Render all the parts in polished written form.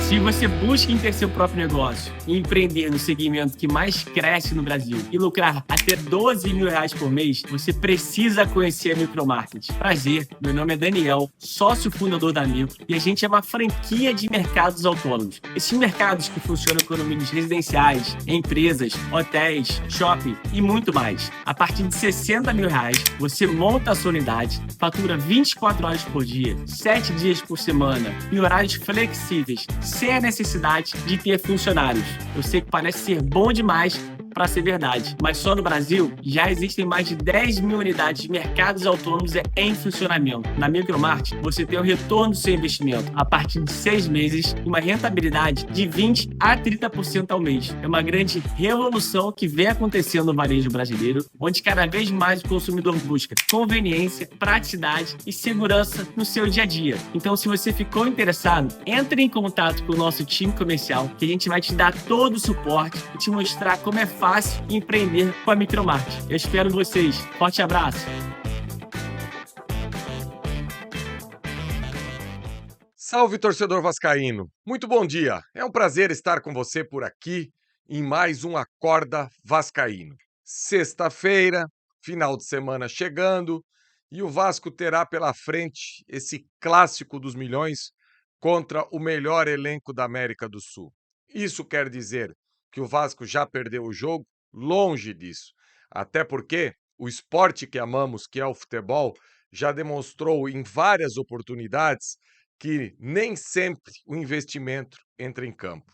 Se você busca em ter seu próprio negócio e empreender no segmento que mais cresce no Brasil e lucrar até R$ 12.000 por mês, você precisa conhecer a Micromarket. Prazer, meu nome é Daniel, sócio fundador da Micro, e a gente é uma franquia de mercados autônomos. Esses mercados que funcionam com condomínios residenciais, empresas, hotéis, shopping e muito mais. A partir de R$ 60.000, você monta a sua unidade, fatura 24 horas por dia, 7 dias por semana, em horários flexíveis, sem a necessidade de ter funcionários. Eu sei que parece ser bom demais para ser verdade, mas só no Brasil já existem mais de 10 mil unidades de mercados autônomos em funcionamento. Na Micromart, você tem o retorno do seu investimento a partir de 6 meses e uma rentabilidade de 20 a 30% ao mês. É uma grande revolução que vem acontecendo no varejo brasileiro, onde cada vez mais o consumidor busca conveniência, praticidade e segurança no seu dia a dia. Então, se você ficou interessado, entre em contato com o nosso time comercial, que a gente vai te dar todo o suporte e te mostrar como é fácil empreender com a Micromart. Eu espero vocês. Forte abraço. Salve, torcedor vascaíno. Muito bom dia. É um prazer estar com você por aqui em mais um Acorda Vascaíno. Sexta-feira, final de semana chegando, e o Vasco terá pela frente esse clássico dos milhões contra o melhor elenco da América do Sul. Isso quer dizer que o Vasco já perdeu o jogo? Longe disso. Até porque o esporte que amamos, que é o futebol, já demonstrou em várias oportunidades que nem sempre o investimento entra em campo.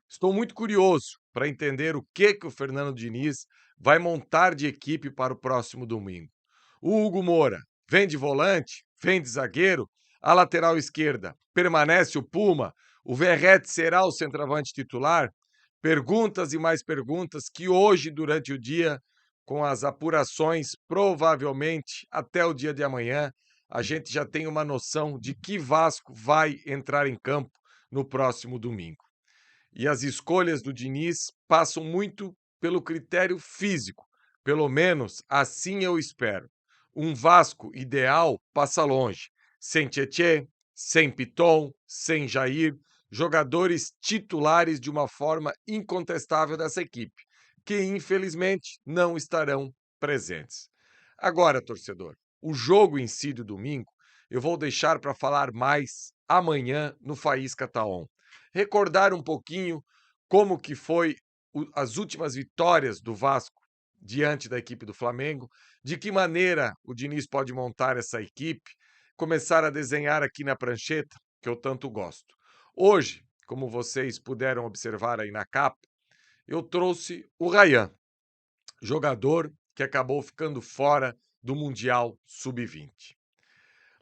Estou muito curioso para entender o que o Fernando Diniz vai montar de equipe para o próximo domingo. O Hugo Moura vem de volante, vem de zagueiro, a lateral esquerda permanece o Puma, o Verratti será o centroavante titular? Perguntas e mais perguntas que hoje, durante o dia, com as apurações, provavelmente até o dia de amanhã, a gente já tem uma noção de que Vasco vai entrar em campo no próximo domingo. E as escolhas do Diniz passam muito pelo critério físico, pelo menos assim eu espero. Um Vasco ideal passa longe, sem Tietê, sem Piton, sem Jair, jogadores titulares de uma forma incontestável dessa equipe, que infelizmente não estarão presentes. Agora, torcedor, o jogo em si do domingo eu vou deixar para falar mais amanhã no Faísca Taon. Recordar um pouquinho como que foi as últimas vitórias do Vasco diante da equipe do Flamengo, de que maneira o Diniz pode montar essa equipe, começar a desenhar aqui na prancheta, que eu tanto gosto. Hoje, como vocês puderam observar aí na capa, eu trouxe o Rayan, jogador que acabou ficando fora do Mundial Sub-20.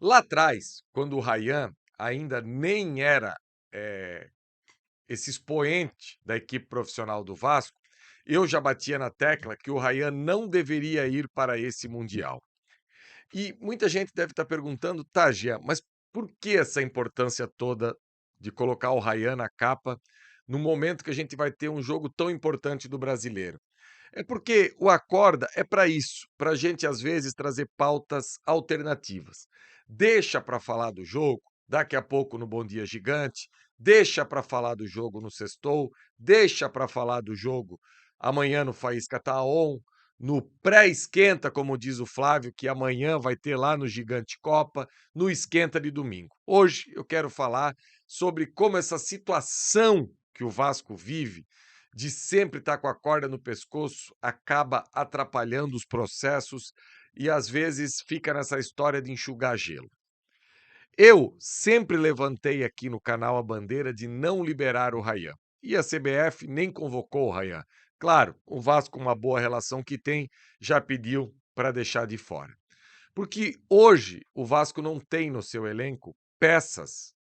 Lá atrás, quando o Rayan ainda nem era esse expoente da equipe profissional do Vasco, eu já batia na tecla que o Rayan não deveria ir para esse Mundial. E muita gente deve estar perguntando, tá, Gia, mas por que essa importância toda de colocar o Rayan na capa no momento que a gente vai ter um jogo tão importante do brasileiro? É porque o Acorda é para isso, para a gente às vezes trazer pautas alternativas. Deixa para falar do jogo, daqui a pouco no Bom Dia Gigante, deixa para falar do jogo no Sextou, deixa para falar do jogo amanhã no Faísca Taon, no pré-esquenta, como diz o Flávio, que amanhã vai ter lá no Gigante Copa, no esquenta de domingo. Hoje eu quero falar sobre como essa situação que o Vasco vive de sempre estar com a corda no pescoço, acaba atrapalhando os processos e às vezes fica nessa história de enxugar gelo. Eu sempre levantei aqui no canal a bandeira de não liberar o Rayan. E a CBF nem convocou o Rayan. Claro, o Vasco, com uma boa relação que tem, já pediu para deixar de fora. Porque hoje o Vasco não tem no seu elenco peças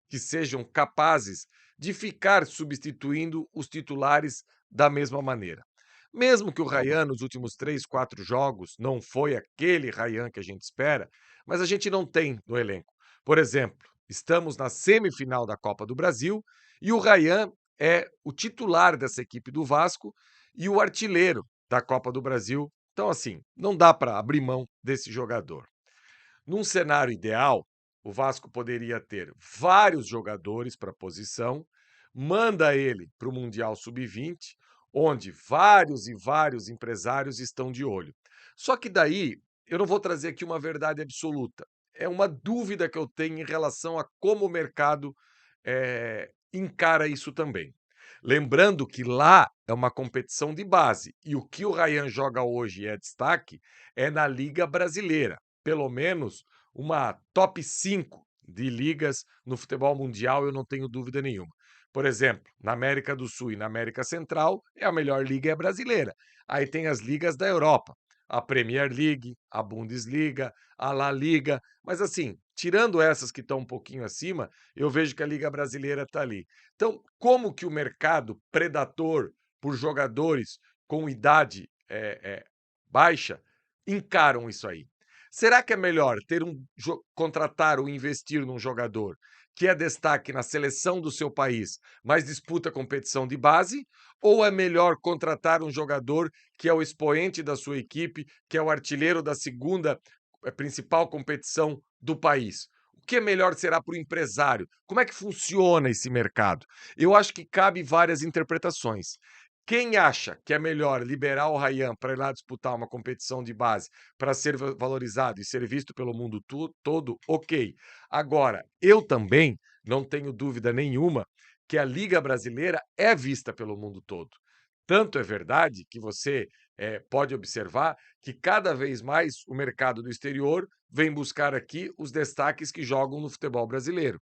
que sejam capazes de ficar substituindo os titulares da mesma maneira. Mesmo que o Rayan, nos últimos 3, 4 jogos, não foi aquele Rayan que a gente espera, mas a gente não tem no elenco. Por exemplo, estamos na semifinal da Copa do Brasil e o Rayan é o titular dessa equipe do Vasco e o artilheiro da Copa do Brasil Então, assim, não dá para abrir mão desse jogador. Num cenário ideal, o Vasco poderia ter vários jogadores para a posição, manda ele para o Mundial Sub-20, onde vários e vários empresários estão de olho. Só que daí eu não vou trazer aqui uma verdade absoluta. É uma dúvida que eu tenho em relação a como o mercado encara isso também. Lembrando que lá é uma competição de base e o que o Ryan joga hoje é destaque é na Liga Brasileira, pelo menos uma top 5 de ligas no futebol mundial, eu não tenho dúvida nenhuma. Por exemplo, na América do Sul e na América Central, a melhor liga é a brasileira. Aí tem as ligas da Europa, a Premier League, a Bundesliga, a La Liga, mas assim, tirando essas que estão um pouquinho acima, eu vejo que a liga brasileira está ali. Então, como que o mercado predator por jogadores com idade baixa encaram isso aí? Será que é melhor contratar ou investir num jogador que é destaque na seleção do seu país, mas disputa competição de base? Ou é melhor contratar um jogador que é o expoente da sua equipe, que é o artilheiro da segunda principal competição do país? O que é melhor será para o empresário? Como é que funciona esse mercado? Eu acho que cabe várias interpretações. Quem acha que é melhor liberar o Ryan para ir lá disputar uma competição de base para ser valorizado e ser visto pelo mundo todo, ok. Agora, eu também não tenho dúvida nenhuma que a Liga Brasileira é vista pelo mundo todo. Tanto é verdade que você pode observar que cada vez mais o mercado do exterior vem buscar aqui os destaques que jogam no futebol brasileiro.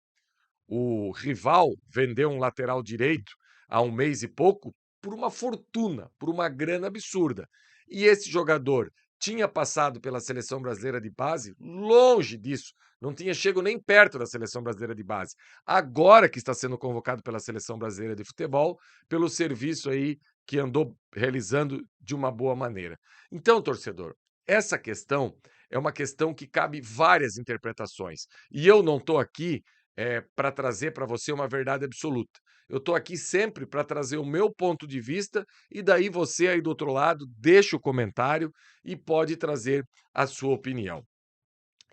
O rival vendeu um lateral direito há um mês e pouco por uma fortuna, por uma grana absurda. E esse jogador tinha passado pela seleção brasileira de base, longe disso, não tinha chego nem perto da seleção brasileira de base. Agora que está sendo convocado pela seleção brasileira de futebol, pelo serviço aí que andou realizando de uma boa maneira. Então, torcedor, essa questão é uma questão que cabe várias interpretações. E eu não estou aqui para trazer para você uma verdade absoluta. Eu estou aqui sempre para trazer o meu ponto de vista e daí você aí do outro lado deixa o comentário e pode trazer a sua opinião.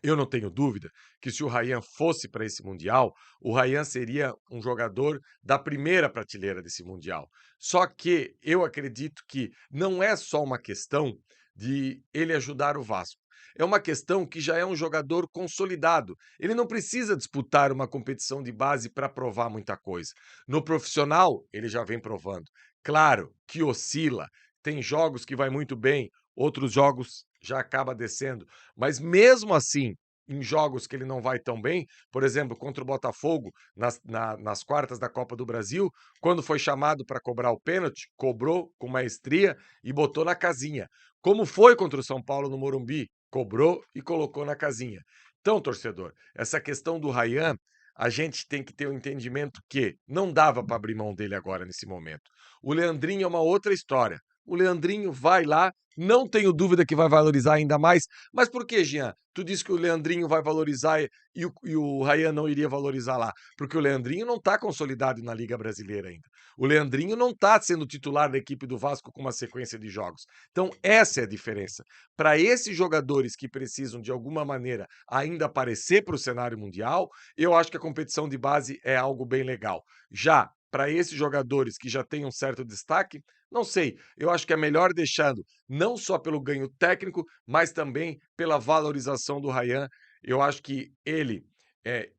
Eu não tenho dúvida que se o Ryan fosse para esse Mundial, o Ryan seria um jogador da primeira prateleira desse Mundial. Só que eu acredito que não é só uma questão de ele ajudar o Vasco. É uma questão que já é um jogador consolidado. Ele não precisa disputar uma competição de base para provar muita coisa. No profissional, ele já vem provando. Claro que oscila, tem jogos que vai muito bem, outros jogos já acaba descendo. Mas mesmo assim, em jogos que ele não vai tão bem, por exemplo, contra o Botafogo, nas quartas da Copa do Brasil, quando foi chamado para cobrar o pênalti, cobrou com maestria e botou na casinha. Como foi contra o São Paulo no Morumbi, cobrou e colocou na casinha. Então, torcedor, essa questão do Ryan, a gente tem que ter o entendimento que não dava para abrir mão dele agora nesse momento. O Leandrinho é uma outra história. O Leandrinho vai lá, não tenho dúvida que vai valorizar ainda mais. Mas por que, Jean? Tu disse que o Leandrinho vai valorizar e o Ryan não iria valorizar lá. Porque o Leandrinho não está consolidado na Liga Brasileira ainda. O Leandrinho não está sendo titular da equipe do Vasco com uma sequência de jogos. Então, essa é a diferença. Para esses jogadores que precisam, de alguma maneira, ainda aparecer para o cenário mundial, eu acho que a competição de base é algo bem legal. Já para esses jogadores que já têm um certo destaque, não sei. Eu acho que é melhor deixando não só pelo ganho técnico, mas também pela valorização do Ryan. Eu acho que ele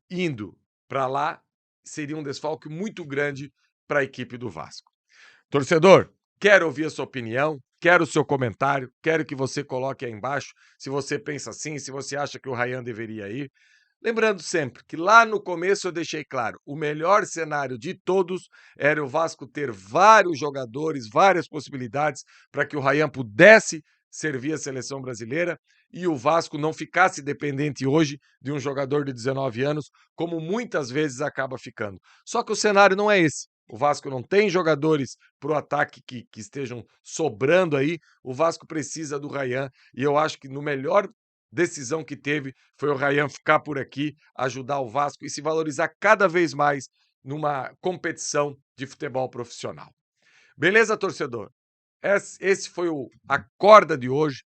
indo para lá seria um desfalque muito grande para a equipe do Vasco. Torcedor, quero ouvir a sua opinião, quero o seu comentário, quero que você coloque aí embaixo se você pensa assim, se você acha que o Ryan deveria ir. Lembrando sempre que lá no começo eu deixei claro, o melhor cenário de todos era o Vasco ter vários jogadores, várias possibilidades para que o Ryan pudesse servir a seleção brasileira e o Vasco não ficasse dependente hoje de um jogador de 19 anos, como muitas vezes acaba ficando. Só que o cenário não é esse. O Vasco não tem jogadores para o ataque que estejam sobrando aí. O Vasco precisa do Ryan e eu acho que no melhor decisão que teve foi o Ryan ficar por aqui, ajudar o Vasco e se valorizar cada vez mais numa competição de futebol profissional. Beleza, torcedor? Esse foi o Acorda de hoje.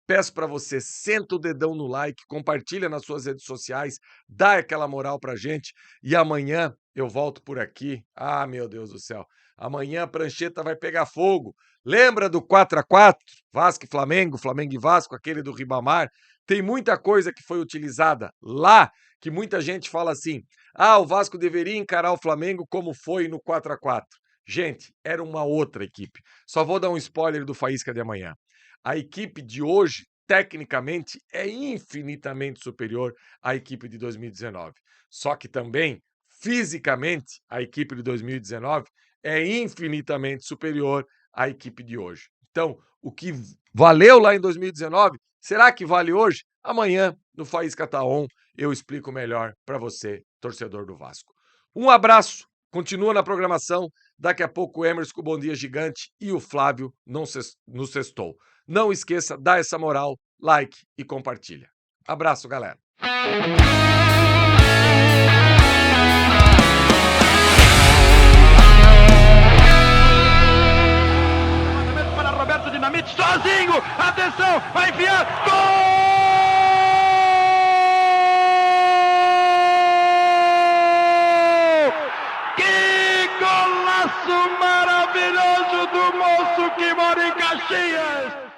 Peço para você, senta o dedão no like, compartilha nas suas redes sociais, dá aquela moral pra gente e amanhã eu volto por aqui. Ah, meu Deus do céu. Amanhã a prancheta vai pegar fogo. Lembra do 4-4? Vasco e Flamengo, Flamengo e Vasco, aquele do Ribamar? Tem muita coisa que foi utilizada lá que muita gente fala assim: "Ah, o Vasco deveria encarar o Flamengo como foi no 4-4". Gente, era uma outra equipe. Só vou dar um spoiler do Faísca de amanhã. A equipe de hoje, tecnicamente, é infinitamente superior à equipe de 2019. Só que também, fisicamente, a equipe de 2019 é infinitamente superior à equipe de hoje. Então, o que valeu lá em 2019, será que vale hoje? Amanhã, no Faísca Tá On, eu explico melhor para você, torcedor do Vasco. Um abraço, continua na programação. Daqui a pouco o Emerson com o Bom Dia Gigante e o Flávio no Sextou. Não esqueça, dá essa moral, like e compartilha. Abraço, galera. Para Roberto Dinamite, sozinho, atenção, vai enfiar, gol! Que golaço maravilhoso do moço que mora em Caxias!